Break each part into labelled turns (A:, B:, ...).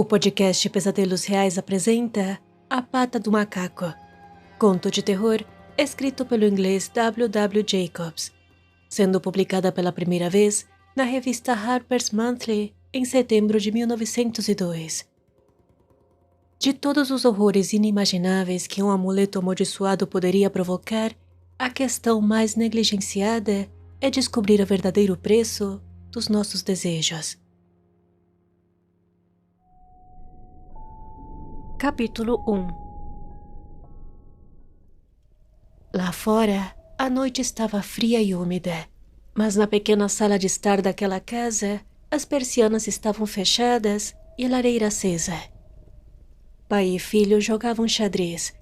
A: O podcast Pesadelos Reais apresenta A Pata do Macaco, conto de terror escrito pelo inglês W.W. Jacobs, sendo publicada pela primeira vez na revista Harper's Monthly em setembro de 1902. De todos os horrores inimagináveis que um amuleto amaldiçoado poderia provocar, a questão mais negligenciada é descobrir o verdadeiro preço dos nossos desejos. Capítulo 1. Lá fora, a noite estava fria e úmida, mas na pequena sala de estar daquela casa, as persianas estavam fechadas e a lareira acesa. Pai e filho jogavam xadrez.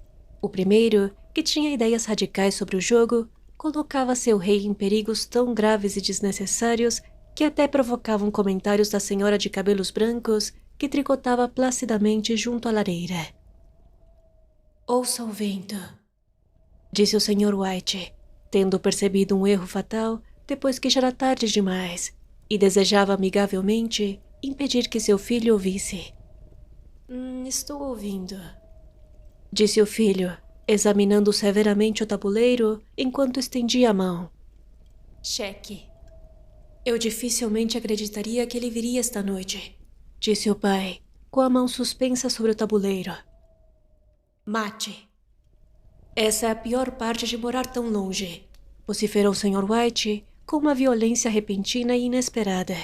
A: O primeiro, que tinha ideias radicais sobre o jogo, colocava seu rei em perigos tão graves e desnecessários que até provocavam comentários da senhora de cabelos brancos que tricotava placidamente junto à lareira. "Ouça o vento", disse o Sr. White, tendo percebido um erro fatal depois que já era tarde demais, e desejava amigavelmente impedir que seu filho ouvisse. Estou ouvindo", disse o filho, examinando severamente o tabuleiro enquanto estendia a mão. "Cheque." "Eu dificilmente acreditaria que ele viria esta noite", disse o pai, com a mão suspensa sobre o tabuleiro. "Mate." "Essa é a pior parte de morar tão longe", vociferou o Sr. White com uma violência repentina e inesperada.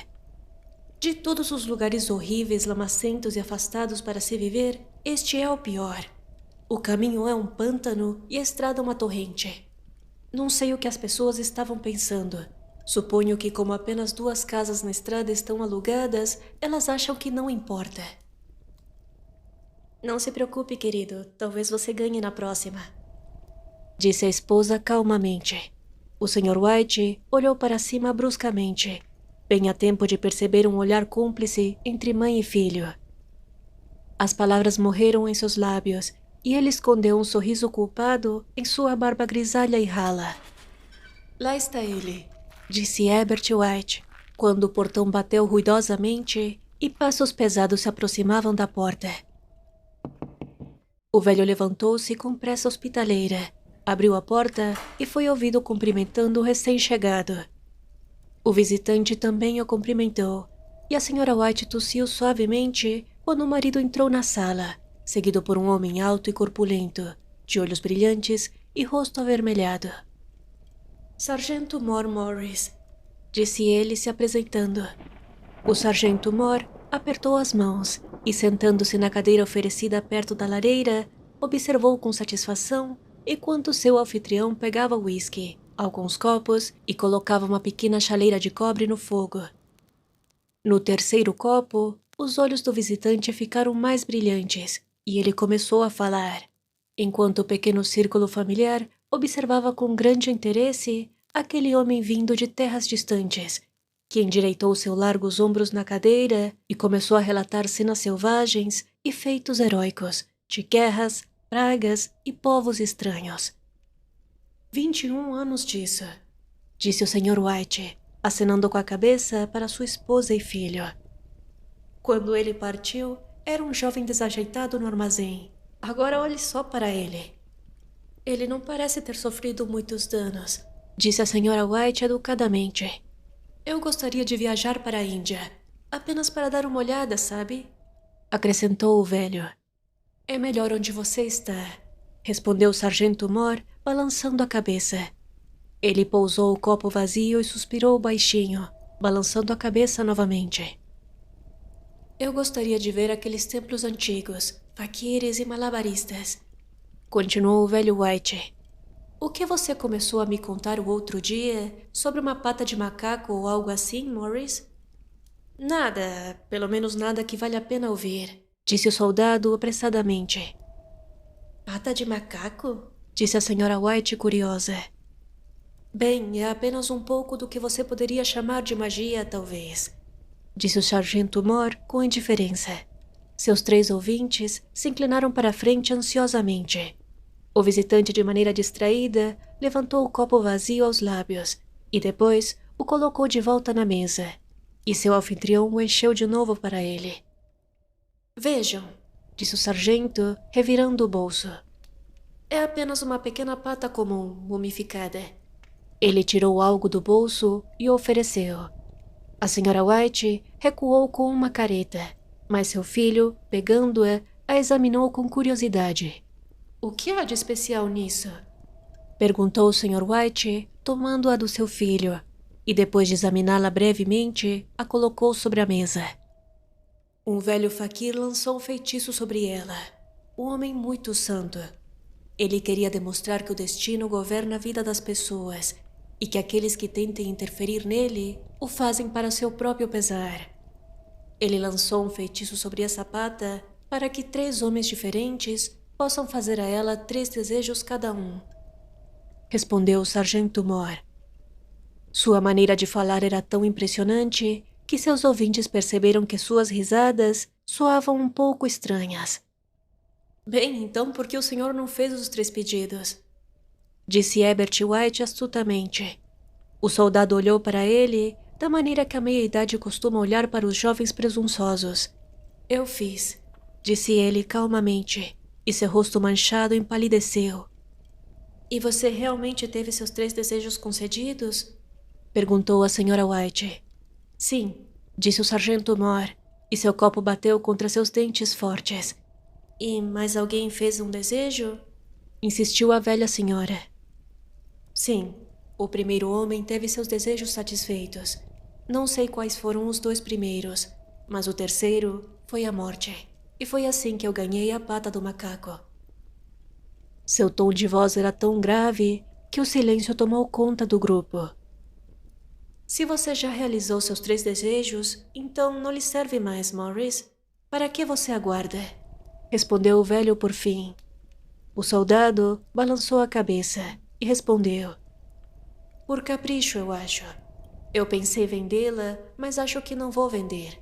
A: "De todos os lugares horríveis, lamacentos e afastados para se viver, este é o pior. O caminho é um pântano e a estrada uma torrente. Não sei o que as pessoas estavam pensando. Suponho que, como apenas 2 casas na estrada estão alugadas, elas acham que não importa." "Não se preocupe, querido. Talvez você ganhe na próxima", disse a esposa calmamente. O Sr. White olhou para cima bruscamente, bem a tempo de perceber um olhar cúmplice entre mãe e filho. As palavras morreram em seus lábios e ele escondeu um sorriso culpado em sua barba grisalha e rala. "Lá está ele", disse Herbert White, quando o portão bateu ruidosamente e passos pesados se aproximavam da porta. O velho levantou-se com pressa hospitaleira, abriu a porta e foi ouvido cumprimentando o recém-chegado. O visitante também o cumprimentou, e a Sra. White tossiu suavemente quando o marido entrou na sala, seguido por um homem alto e corpulento, de olhos brilhantes e rosto avermelhado. "Sargento Mor Morris", disse ele se apresentando. O sargento Mor apertou as mãos e, sentando-se na cadeira oferecida perto da lareira, observou com satisfação enquanto seu anfitrião pegava uísque, alguns copos e colocava uma pequena chaleira de cobre no fogo. No terceiro copo, os olhos do visitante ficaram mais brilhantes e ele começou a falar, enquanto o pequeno círculo familiar observava com grande interesse aquele homem vindo de terras distantes, que endireitou seus largos ombros na cadeira e começou a relatar cenas selvagens e feitos heróicos de guerras, pragas e povos estranhos. 21 anos disso", disse o Sr. White, acenando com a cabeça para sua esposa e filho. "Quando ele partiu, era um jovem desajeitado no armazém. Agora olhe só para ele." "Ele não parece ter sofrido muitos danos", disse a Sra. White educadamente. "Eu gostaria de viajar para a Índia, apenas para dar uma olhada, sabe?" acrescentou o velho. "É melhor onde você está", respondeu o sargento Mor, balançando a cabeça. Ele pousou o copo vazio e suspirou baixinho, balançando a cabeça novamente. "Eu gostaria de ver aqueles templos antigos, faquires e malabaristas", continuou o velho White. "O que você começou a me contar o outro dia sobre uma pata de macaco ou algo assim, Morris?" "Nada, pelo menos nada que vale a pena ouvir", disse o soldado apressadamente. "Pata de macaco?" disse a Sra. White curiosa. "Bem, é apenas um pouco do que você poderia chamar de magia, talvez", disse o sargento Mor com indiferença. Seus 3 ouvintes se inclinaram para a frente ansiosamente. O visitante, de maneira distraída, levantou o copo vazio aos lábios e depois o colocou de volta na mesa, e seu anfitrião o encheu de novo para ele. Vejam, disse o sargento, revirando o bolso. É apenas uma pequena pata comum, mumificada. Ele tirou algo do bolso e o ofereceu. A senhora White recuou com uma careta, mas seu filho, pegando-a, a examinou com curiosidade. O que há de especial nisso? Perguntou o Sr. White, tomando-a do seu filho, e depois de examiná-la brevemente, a colocou sobre a mesa. Um velho faquir lançou um feitiço sobre ela. Um homem muito santo. Ele queria demonstrar que o destino governa a vida das pessoas e que aqueles que tentem interferir nele o fazem para seu próprio pesar. Ele lançou um feitiço sobre essa pata para que 3 homens diferentes possam fazer a ela 3 desejos cada um. Respondeu o sargento Moore. Sua maneira de falar era tão impressionante que seus ouvintes perceberam que suas risadas soavam um pouco estranhas. Bem, então por que o senhor não fez os 3 pedidos? Disse Herbert White astutamente. O soldado olhou para ele da maneira que a meia-idade costuma olhar para os jovens presunçosos. Eu fiz, disse ele calmamente, e seu rosto manchado empalideceu. E você realmente teve seus 3 desejos concedidos? Perguntou a senhora White. Sim, disse o sargento Moore, e seu copo bateu contra seus dentes fortes. E mais alguém fez um desejo? Insistiu a velha senhora. Sim, o primeiro homem teve seus desejos satisfeitos. Não sei quais foram os 2 primeiros, mas o terceiro foi a morte. E foi assim que eu ganhei a pata do macaco. Seu tom de voz era tão grave que o silêncio tomou conta do grupo. Se você já realizou seus 3 desejos, então não lhe serve mais, Morris. Para que você aguarda? Respondeu o velho por fim. O soldado balançou a cabeça e respondeu. Por capricho, eu acho. Eu pensei vendê-la, mas acho que não vou vender.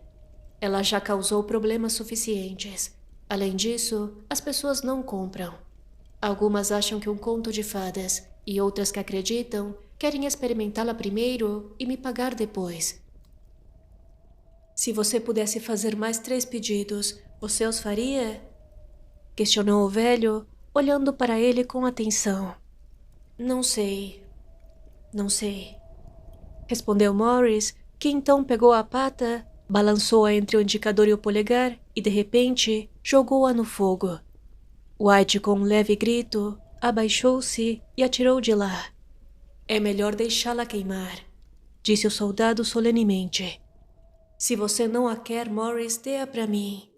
A: Ela já causou problemas suficientes. Além disso, as pessoas não compram. Algumas acham que um conto de fadas e outras que acreditam querem experimentá-la primeiro e me pagar depois. Se você pudesse fazer mais 3 pedidos, você os faria? Questionou o velho, olhando para ele com atenção. Não sei, respondeu Morris, que então pegou a pata, balançou-a entre o indicador e o polegar e, de repente, jogou-a no fogo. White, com um leve grito, abaixou-se e atirou de lá. É melhor deixá-la queimar, disse o soldado solenemente. Se você não a quer, Morris, dê-a para mim.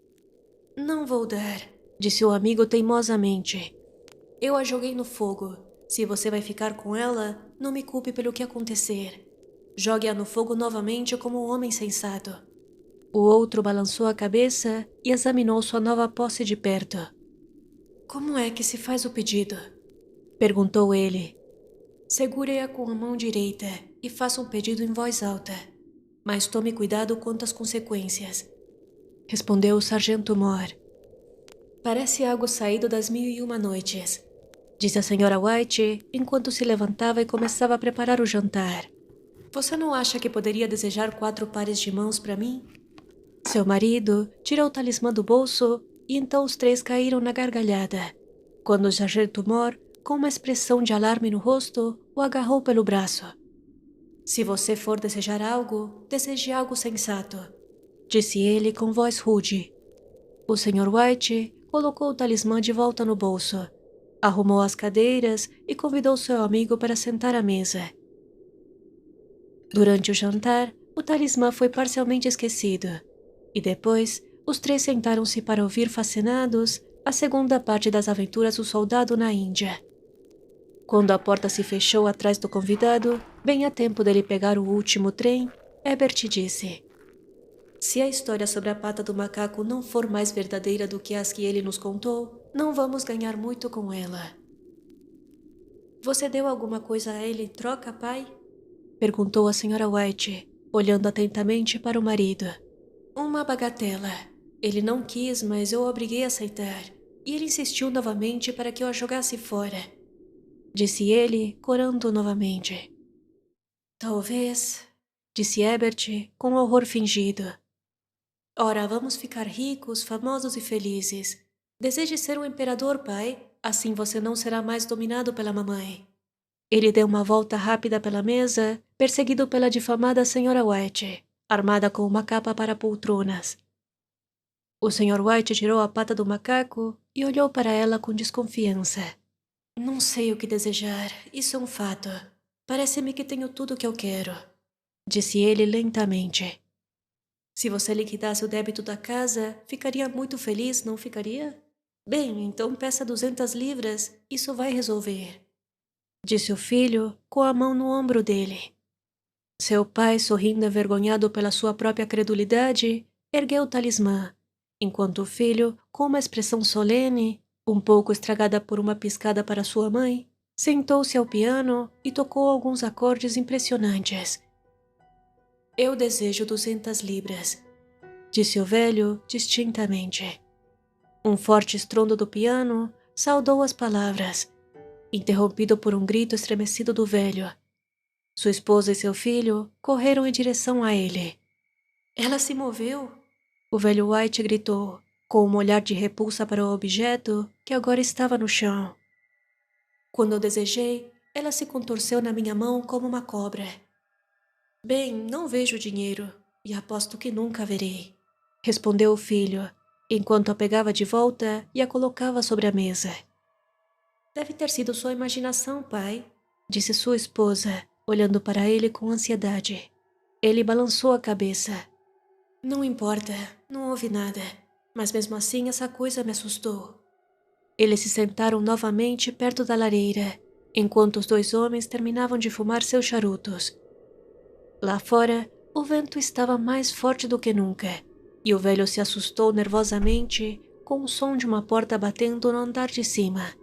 A: Não vou dar, disse o amigo teimosamente. Eu a joguei no fogo. Se você vai ficar com ela, não me culpe pelo que acontecer. Jogue-a no fogo novamente como um homem sensato. O outro balançou a cabeça e examinou sua nova posse de perto. Como é que se faz o pedido? Perguntou ele. Segure-a com a mão direita e faça um pedido em voz alta. Mas tome cuidado quanto às consequências. Respondeu o sargento Moore. Parece algo saído das 1001 noites, disse a senhora White enquanto se levantava e começava a preparar o jantar. Você não acha que poderia desejar 4 pares de mãos para mim? Seu marido tirou o talismã do bolso e então os 3 caíram na gargalhada, quando o sargento Moore, com uma expressão de alarme no rosto, o agarrou pelo braço. Se você for desejar algo, deseje algo sensato, disse ele com voz rude. O Sr. White colocou o talismã de volta no bolso, arrumou as cadeiras e convidou seu amigo para sentar à mesa. Durante o jantar, o talismã foi parcialmente esquecido, e depois os 3 sentaram-se para ouvir fascinados a segunda parte das aventuras do soldado na Índia. Quando a porta se fechou atrás do convidado, bem a tempo dele pegar o último trem, Herbert disse: Se a história sobre a pata do macaco não for mais verdadeira do que as que ele nos contou, não vamos ganhar muito com ela. Você deu alguma coisa a ele em troca, pai? Perguntou a senhora White, olhando atentamente para o marido. Uma bagatela. Ele não quis, mas eu o obriguei a aceitar. E ele insistiu novamente para que eu a jogasse fora. Disse ele, corando novamente. Talvez, disse Herbert com horror fingido. Ora, vamos ficar ricos, famosos e felizes. Deseje ser um imperador, pai. Assim você não será mais dominado pela mamãe. Ele deu uma volta rápida pela mesa, perseguido pela difamada Sra. White, armada com uma capa para poltronas. O Sr. White tirou a pata do macaco e olhou para ela com desconfiança. Não sei o que desejar, isso é um fato. Parece-me que tenho tudo o que eu quero, disse ele lentamente. Se você liquidasse o débito da casa, ficaria muito feliz, não ficaria? Bem, então peça 200 libras, isso vai resolver, disse o filho com a mão no ombro dele. Seu pai, sorrindo envergonhado pela sua própria credulidade, ergueu o talismã, enquanto o filho, com uma expressão solene, um pouco estragada por uma piscada para sua mãe, sentou-se ao piano e tocou alguns acordes impressionantes. Eu desejo 200 libras, disse o velho distintamente. Um forte estrondo do piano saudou as palavras, interrompido por um grito estremecido do velho. Sua esposa e seu filho correram em direção a ele. Ela se moveu? O velho White gritou, com um olhar de repulsa para o objeto que agora estava no chão. Quando eu desejei, ela se contorceu na minha mão como uma cobra. Bem, não vejo dinheiro, e aposto que nunca verei, respondeu o filho, enquanto a pegava de volta e a colocava sobre a mesa. Deve ter sido sua imaginação, pai, disse sua esposa, olhando para ele com ansiedade. Ele balançou a cabeça. Não importa, não houve nada, mas mesmo assim essa coisa me assustou. Eles se sentaram novamente perto da lareira, enquanto os dois homens terminavam de fumar seus charutos. Lá fora, o vento estava mais forte do que nunca, e o velho se assustou nervosamente com o som de uma porta batendo no andar de cima.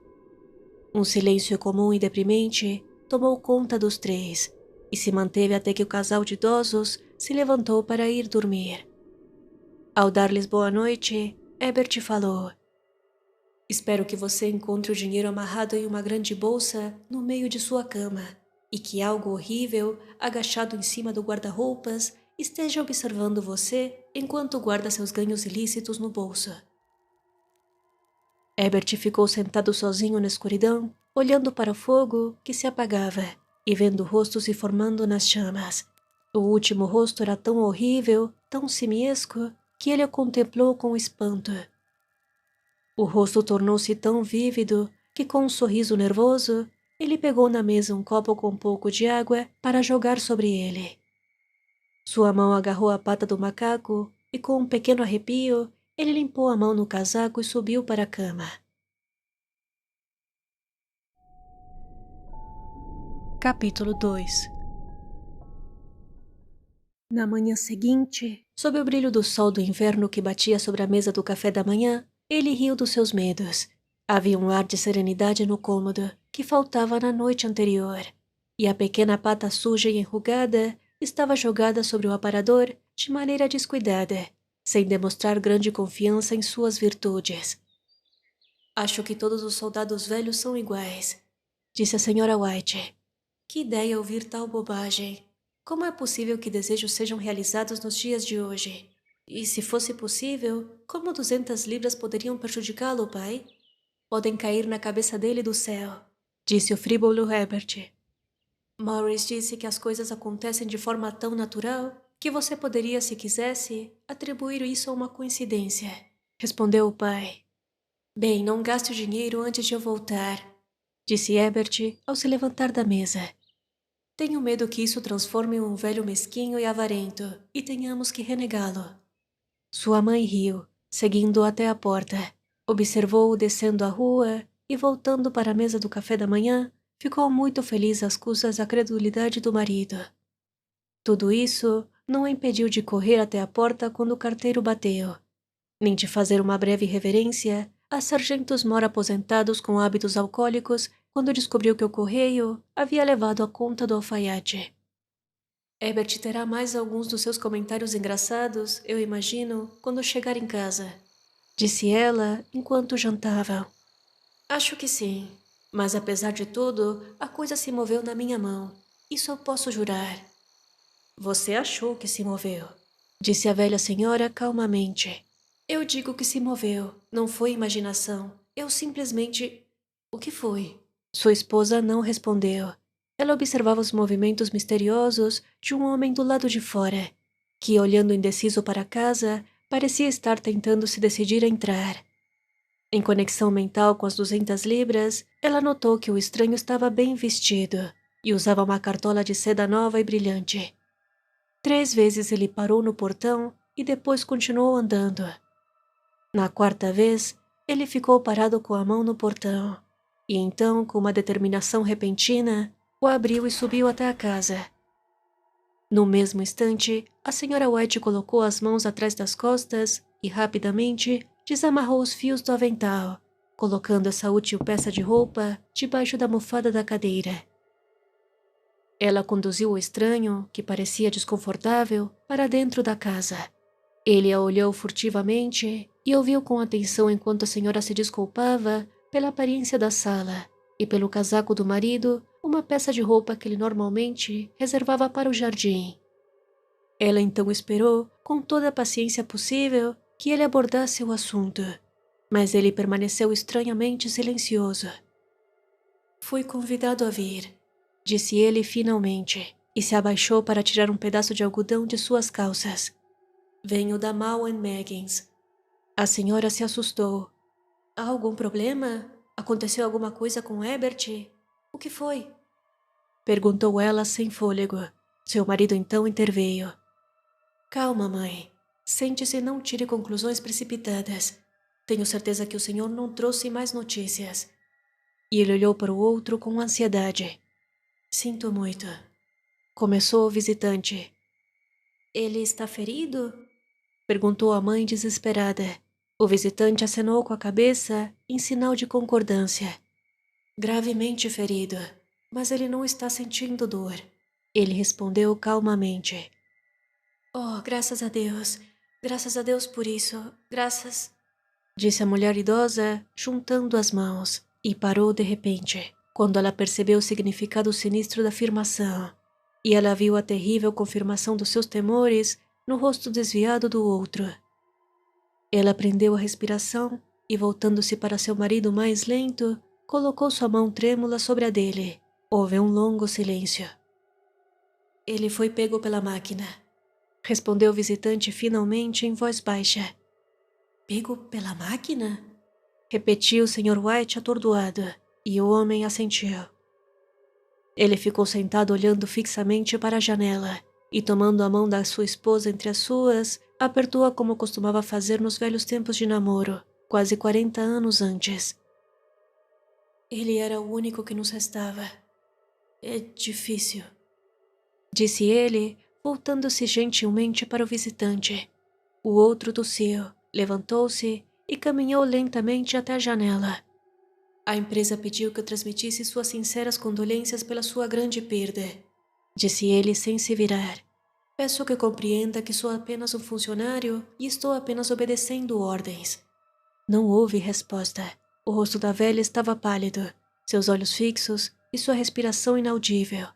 A: Um silêncio comum e deprimente tomou conta dos três, e se manteve até que o casal de idosos se levantou para ir dormir. Ao dar-lhes boa noite, Herbert falou: Espero que você encontre o dinheiro amarrado em uma grande bolsa no meio de sua cama e que algo horrível, agachado em cima do guarda-roupas, esteja observando você enquanto guarda seus ganhos ilícitos no bolso. Herbert ficou sentado sozinho na escuridão, olhando para o fogo que se apagava e vendo o rosto se formando nas chamas. O último rosto era tão horrível, tão simiesco, que ele o contemplou com espanto. O rosto tornou-se tão vívido que, com um sorriso nervoso, ele pegou na mesa um copo com um pouco de água para jogar sobre ele. Sua mão agarrou a pata do macaco e, com um pequeno arrepio, ele limpou a mão no casaco e subiu para a cama. Capítulo 2. Na manhã seguinte, sob o brilho do sol do inverno que batia sobre a mesa do café da manhã, ele riu dos seus medos. Havia um ar de serenidade no cômodo que faltava na noite anterior, e a pequena pata suja e enrugada estava jogada sobre o aparador de maneira descuidada, sem demonstrar grande confiança em suas virtudes. Acho que todos os soldados velhos são iguais, disse a Sra. White. Que ideia ouvir tal bobagem! Como é possível que desejos sejam realizados nos dias de hoje? E se fosse possível, como 200 libras poderiam prejudicá-lo, pai? Podem cair na cabeça dele do céu, disse o frívolo Herbert. Morris disse que as coisas acontecem de forma tão natural que você poderia, se quisesse, atribuir isso a uma coincidência, respondeu o pai. Bem, não gaste o dinheiro antes de eu voltar, disse Herbert ao se levantar da mesa. Tenho medo que isso transforme um velho mesquinho e avarento e tenhamos que renegá-lo. Sua mãe riu, seguindo-o até a porta. Observou-o descendo a rua e, voltando para a mesa do café da manhã, ficou muito feliz às custas da credulidade do marido. Tudo isso não a impediu de correr até a porta quando o carteiro bateu, nem de fazer uma breve reverência a sargentos mor aposentados com hábitos alcoólicos quando descobriu que o correio havia levado a conta do alfaiate. Herbert terá mais alguns dos seus comentários engraçados, eu imagino, quando chegar em casa, disse ela enquanto jantavam. Acho que sim, mas apesar de tudo, a coisa se moveu na minha mão. Isso eu posso jurar. Você achou que se moveu, disse a velha senhora calmamente. Eu digo que se moveu. Não foi imaginação. Eu simplesmente... O que foi? Sua esposa não respondeu. Ela observava os movimentos misteriosos de um homem do lado de fora, que, olhando indeciso para a casa, parecia estar tentando se decidir a entrar. Em conexão mental com as 200 libras, ela notou que o estranho estava bem vestido e usava uma cartola de seda nova e brilhante. 3 vezes ele parou no portão e depois continuou andando. Na 4ª vez, ele ficou parado com a mão no portão, e então, com uma determinação repentina, o abriu e subiu até a casa. No mesmo instante, a senhora White colocou as mãos atrás das costas e, rapidamente, desamarrou os fios do avental, colocando essa útil peça de roupa debaixo da almofada da cadeira. Ela conduziu o estranho, que parecia desconfortável, para dentro da casa. Ele a olhou furtivamente e ouviu com atenção enquanto a senhora se desculpava pela aparência da sala e pelo casaco do marido, uma peça de roupa que ele normalmente reservava para o jardim. Ela então esperou, com toda a paciência possível, que ele abordasse o assunto, mas ele permaneceu estranhamente silencioso. Fui convidado a vir, disse ele finalmente, e se abaixou para tirar um pedaço de algodão de suas calças. Venho da Mal & Meggins. A senhora se assustou. Há algum problema? Aconteceu alguma coisa com Herbert? O que foi? Perguntou ela sem fôlego. Seu marido então interveio. Calma, mãe. Sente-se e não tire conclusões precipitadas. Tenho certeza que o senhor não trouxe mais notícias. E ele olhou para o outro com ansiedade. Sinto muito. Começou o visitante. Ele está ferido? Perguntou a mãe desesperada. O visitante acenou com a cabeça em sinal de concordância. Gravemente ferido, mas ele não está sentindo dor. Ele respondeu calmamente. Oh, graças a Deus por isso, graças... Disse a mulher idosa, juntando as mãos, e parou de repente, quando ela percebeu o significado sinistro da afirmação, e ela viu a terrível confirmação dos seus temores no rosto desviado do outro. Ela prendeu a respiração e, voltando-se para seu marido mais lento, colocou sua mão trêmula sobre a dele. Houve um longo silêncio. Ele foi pego pela máquina, respondeu o visitante finalmente em voz baixa. Pego pela máquina? Repetiu o Sr. White atordoado, e o homem assentiu. Ele ficou sentado olhando fixamente para a janela e, tomando a mão da sua esposa entre as suas, apertou-a como costumava fazer nos velhos tempos de namoro, quase 40 anos antes. Ele era o único que nos restava. É difícil, disse ele, voltando-se gentilmente para o visitante. O outro tossiu, levantou-se e caminhou lentamente até a janela. A empresa pediu que eu transmitisse suas sinceras condolências pela sua grande perda, disse ele sem se virar. Peço que compreenda que sou apenas um funcionário e estou apenas obedecendo ordens. Não houve resposta. O rosto da velha estava pálido, seus olhos fixos e sua respiração inaudível.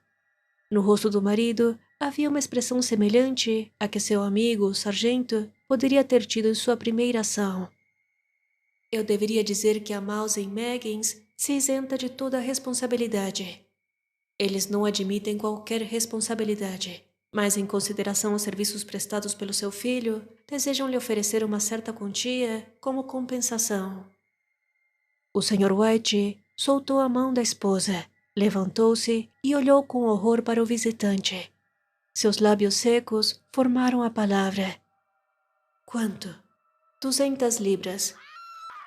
A: No rosto do marido havia uma expressão semelhante à que seu amigo, o sargento, poderia ter tido em sua primeira ação. Eu deveria dizer que a Mouse & Meggins se isenta de toda a responsabilidade. Eles não admitem qualquer responsabilidade, mas em consideração aos serviços prestados pelo seu filho, desejam lhe oferecer uma certa quantia como compensação. O Sr. White soltou a mão da esposa, levantou-se e olhou com horror para o visitante. Seus lábios secos formaram a palavra. Quanto? 200 libras.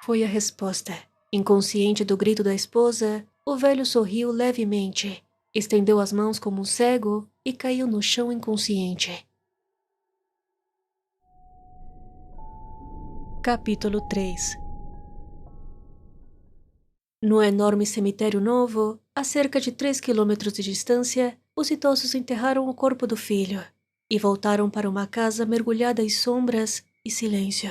A: Foi a resposta. Inconsciente do grito da esposa, o velho sorriu levemente, estendeu as mãos como um cego e caiu no chão inconsciente. Capítulo 3. No enorme cemitério novo, a cerca de 3 quilômetros de distância, os idosos enterraram o corpo do filho e voltaram para uma casa mergulhada em sombras e silêncio.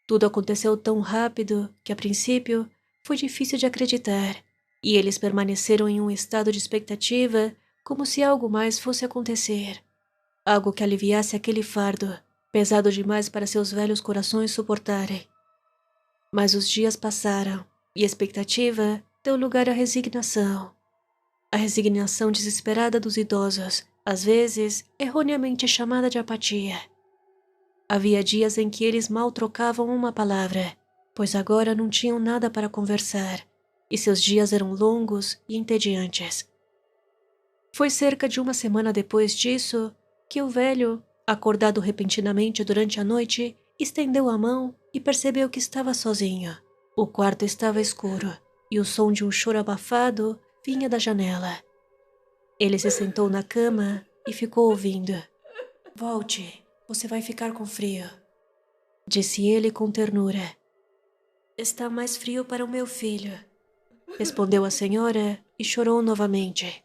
A: Tudo aconteceu tão rápido que, a princípio, foi difícil de acreditar, e eles permaneceram em um estado de expectativa, como se algo mais fosse acontecer. algo que aliviasse aquele fardo, pesado demais para seus velhos corações suportarem. Mas os dias passaram, e a expectativa deu lugar à resignação. A resignação desesperada dos idosos, às vezes erroneamente chamada de apatia. Havia dias em que eles mal trocavam uma palavra, pois agora não tinham nada para conversar, e seus dias eram longos e entediantes. Foi cerca de uma semana depois disso que o velho, acordado repentinamente durante a noite, estendeu a mão e percebeu que estava sozinho. O quarto estava escuro e o som de um choro abafado vinha da janela. Ele se sentou na cama e ficou ouvindo. "Volte, você vai ficar com frio", disse ele com ternura. "Está mais frio para o meu filho", respondeu a senhora e chorou novamente.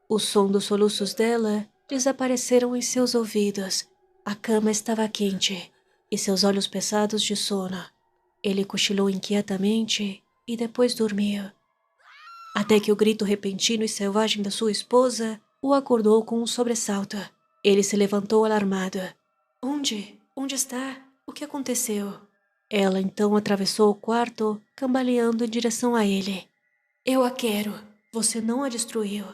A: O som dos soluços dela desapareceram em seus ouvidos. A cama estava quente e seus olhos pesados de sono. Ele cochilou inquietamente e depois dormiu. Até que o grito repentino e selvagem da sua esposa o acordou com um sobressalto. Ele se levantou alarmado. "Onde? Onde está? O que aconteceu?" Ela então atravessou o quarto, cambaleando em direção a ele. "Eu a quero. Você não a destruiu."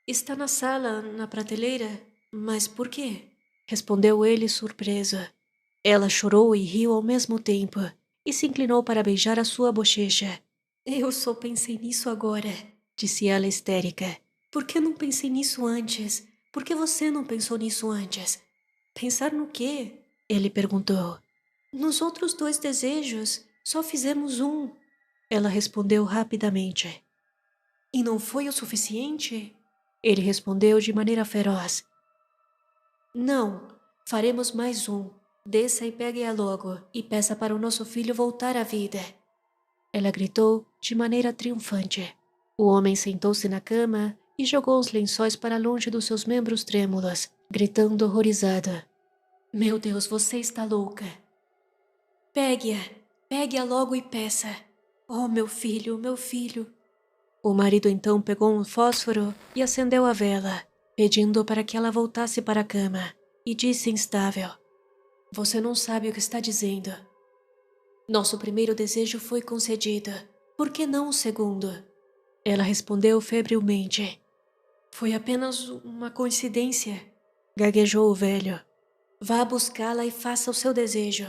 A: "Está na sala, na prateleira. Mas por quê?" respondeu ele surpreso. Ela chorou e riu ao mesmo tempo, e se inclinou para beijar a sua bochecha. "Eu só pensei nisso agora", disse ela histérica. "Por que não pensei nisso antes? Por que você não pensou nisso antes?" "Pensar no quê?" ele perguntou. "Nos outros 2 desejos, só fizemos um." Ela respondeu rapidamente. "E não foi o suficiente?" Ele respondeu de maneira feroz. "Não, faremos mais um. Desça e pegue-a logo, e peça para o nosso filho voltar à vida." Ela gritou de maneira triunfante. O homem sentou-se na cama e jogou os lençóis para longe dos seus membros trêmulos, gritando horrorizado. "Meu Deus, você está louca." "Pegue-a, pegue-a logo e peça." "Oh, meu filho, meu filho." O marido então pegou um fósforo e acendeu a vela, pedindo para que ela voltasse para a cama, e disse instável: "Você não sabe o que está dizendo. Nosso primeiro desejo foi concedido. Por que não o segundo?" Ela respondeu febrilmente. "Foi apenas uma coincidência", gaguejou o velho. "Vá buscá-la e faça o seu desejo",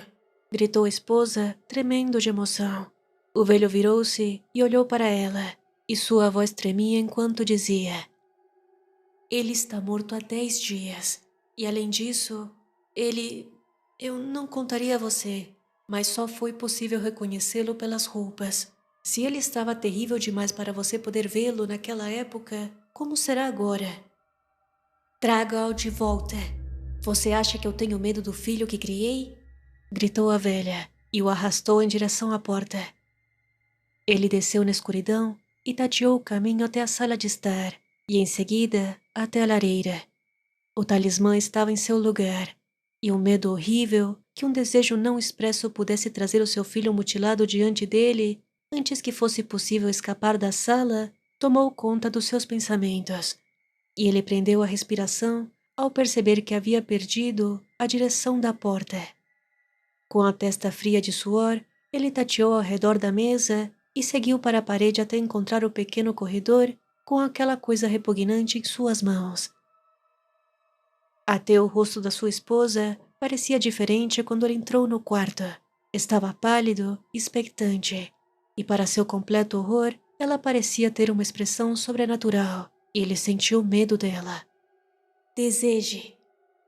A: gritou a esposa, tremendo de emoção. O velho virou-se e olhou para ela, e sua voz tremia enquanto dizia: "Ele está morto há 10 dias. E além disso, ele... Eu não contaria a você, mas só foi possível reconhecê-lo pelas roupas. Se ele estava terrível demais para você poder vê-lo naquela época, como será agora? Traga-o de volta. Você acha que eu tenho medo do filho que criei?" gritou a velha e o arrastou em direção à porta. Ele desceu na escuridão e tateou o caminho até a sala de estar e, em seguida, até a lareira. O talismã estava em seu lugar, e um medo horrível que um desejo não expresso pudesse trazer o seu filho mutilado diante dele, antes que fosse possível escapar da sala, tomou conta dos seus pensamentos, e ele prendeu a respiração ao perceber que havia perdido a direção da porta. Com a testa fria de suor, ele tateou ao redor da mesa e seguiu para a parede até encontrar o pequeno corredor com aquela coisa repugnante em suas mãos. Até o rosto da sua esposa parecia diferente quando ele entrou no quarto. Estava pálido e expectante, e para seu completo horror, ela parecia ter uma expressão sobrenatural, e ele sentiu medo dela. "Deseje",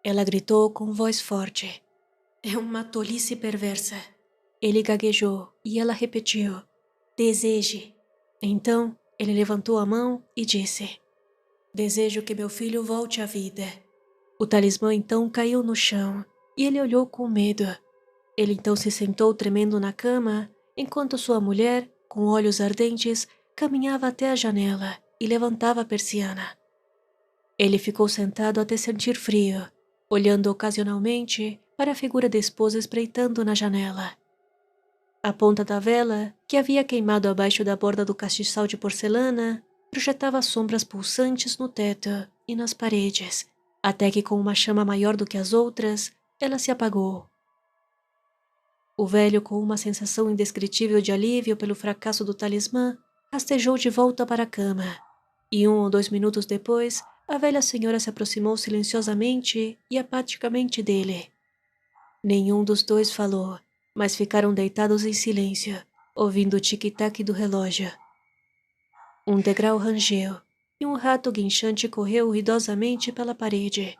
A: ela gritou com voz forte. "É uma tolice perversa." Ele gaguejou e ela repetiu: "Deseje." Então, ele levantou a mão e disse: "Desejo que meu filho volte à vida." O talismã então caiu no chão e ele olhou com medo. Ele então se sentou tremendo na cama, enquanto sua mulher, com olhos ardentes, caminhava até a janela e levantava a persiana. Ele ficou sentado até sentir frio, olhando ocasionalmente para a figura da esposa espreitando na janela. A ponta da vela, que havia queimado abaixo da borda do castiçal de porcelana, projetava sombras pulsantes no teto e nas paredes. até que com uma chama maior do que as outras, ela se apagou. O velho, com uma sensação indescritível de alívio pelo fracasso do talismã, rastejou de volta para a cama, e 1 ou 2 minutos depois, a velha senhora se aproximou silenciosamente e apaticamente dele. Nenhum dos dois falou, mas ficaram deitados em silêncio, ouvindo o tic-tac do relógio. Um degrau rangeu, e um rato guinchante correu ruidosamente pela parede.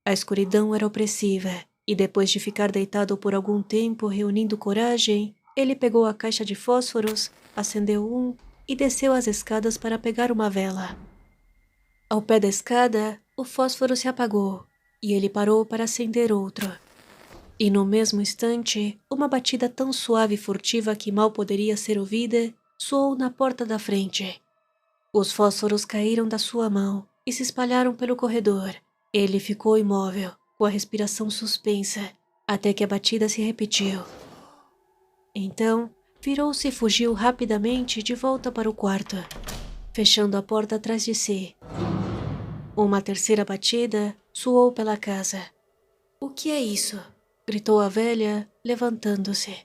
A: A escuridão era opressiva, e depois de ficar deitado por algum tempo reunindo coragem, ele pegou a caixa de fósforos, acendeu um e desceu as escadas para pegar uma vela. Ao pé da escada, o fósforo se apagou, e ele parou para acender outro. E no mesmo instante, uma batida tão suave e furtiva que mal poderia ser ouvida, soou na porta da frente. Os fósforos caíram da sua mão e se espalharam pelo corredor. Ele ficou imóvel, com a respiração suspensa, até que a batida se repetiu. Então, virou-se e fugiu rapidamente de volta para o quarto, fechando a porta atrás de si. Uma terceira batida soou pela casa. "O que é isso?" gritou a velha, levantando-se.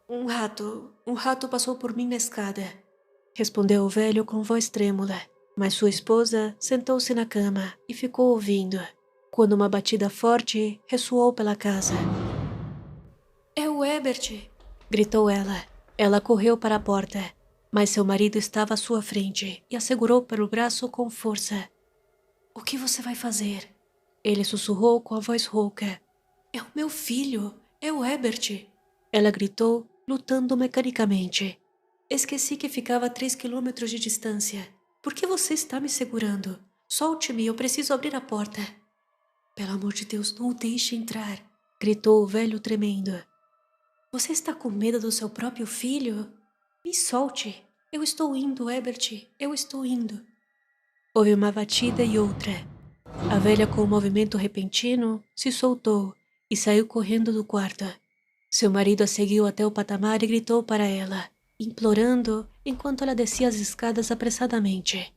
A: Um rato passou por mim na escada", respondeu o velho com voz trêmula, mas sua esposa sentou-se na cama e ficou ouvindo, quando uma batida forte ressoou pela casa. "É o Herbert!" gritou ela. Ela correu para a porta, mas seu marido estava à sua frente e a segurou pelo braço com força. "O que você vai fazer?" Ele sussurrou com a voz rouca. "É o meu filho! É o Herbert!" Ela gritou, lutando mecanicamente. "Esqueci que ficava a 3 quilômetros de distância. Por que você está me segurando? Solte-me, eu preciso abrir a porta." "Pelo amor de Deus, não o deixe entrar!" gritou o velho tremendo. "Você está com medo do seu próprio filho? Me solte! Eu estou indo, Herbert, eu estou indo." Houve uma batida e outra. A velha, com um movimento repentino, se soltou e saiu correndo do quarto. Seu marido a seguiu até o patamar e gritou para ela, implorando enquanto ela descia as escadas apressadamente.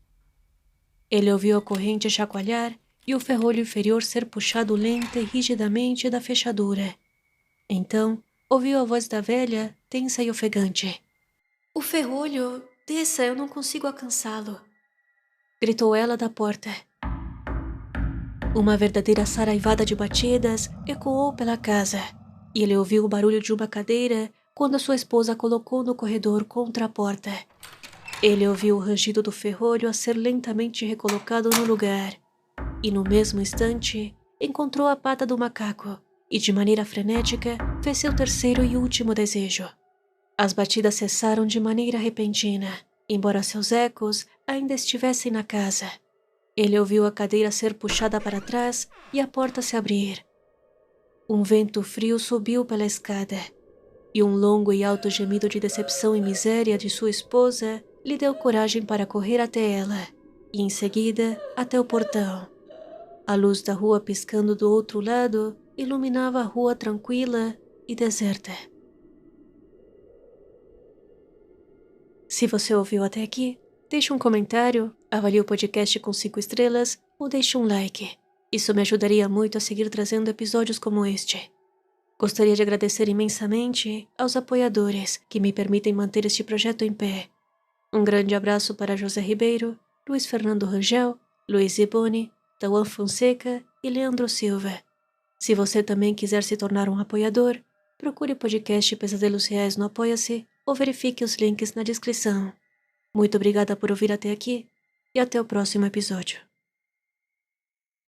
A: Ele ouviu a corrente chacoalhar e o ferrolho inferior ser puxado lenta e rigidamente da fechadura. Então, ouviu a voz da velha, tensa e ofegante. "O ferrolho! Desça, eu não consigo alcançá-lo!" gritou ela da porta. Uma verdadeira saraivada de batidas ecoou pela casa, e ele ouviu o barulho de uma cadeira quando a sua esposa a colocou no corredor contra a porta. Ele ouviu o rangido do ferrolho a ser lentamente recolocado no lugar, e no mesmo instante encontrou a pata do macaco e, de maneira frenética, fez seu terceiro e último desejo. As batidas cessaram de maneira repentina, embora seus ecos ainda estivessem na casa. Ele ouviu a cadeira ser puxada para trás e a porta se abrir. Um vento frio subiu pela escada, e um longo e alto gemido de decepção e miséria de sua esposa lhe deu coragem para correr até ela, e em seguida até o portão. A luz da rua piscando do outro lado iluminava a rua tranquila e deserta. Se você ouviu até aqui, deixe um comentário, avalie o podcast com 5 estrelas ou deixe um like. Isso me ajudaria muito a seguir trazendo episódios como este. Gostaria de agradecer imensamente aos apoiadores que me permitem manter este projeto em pé. Um grande abraço para José Ribeiro, Luiz Fernando Rangel, Luiz Iboni, Tauan Fonseca e Leandro Silva. Se você também quiser se tornar um apoiador, procure o podcast Pesadelos Reais no Apoia-se ou verifique os links na descrição. Muito obrigada por ouvir até aqui e até o próximo episódio.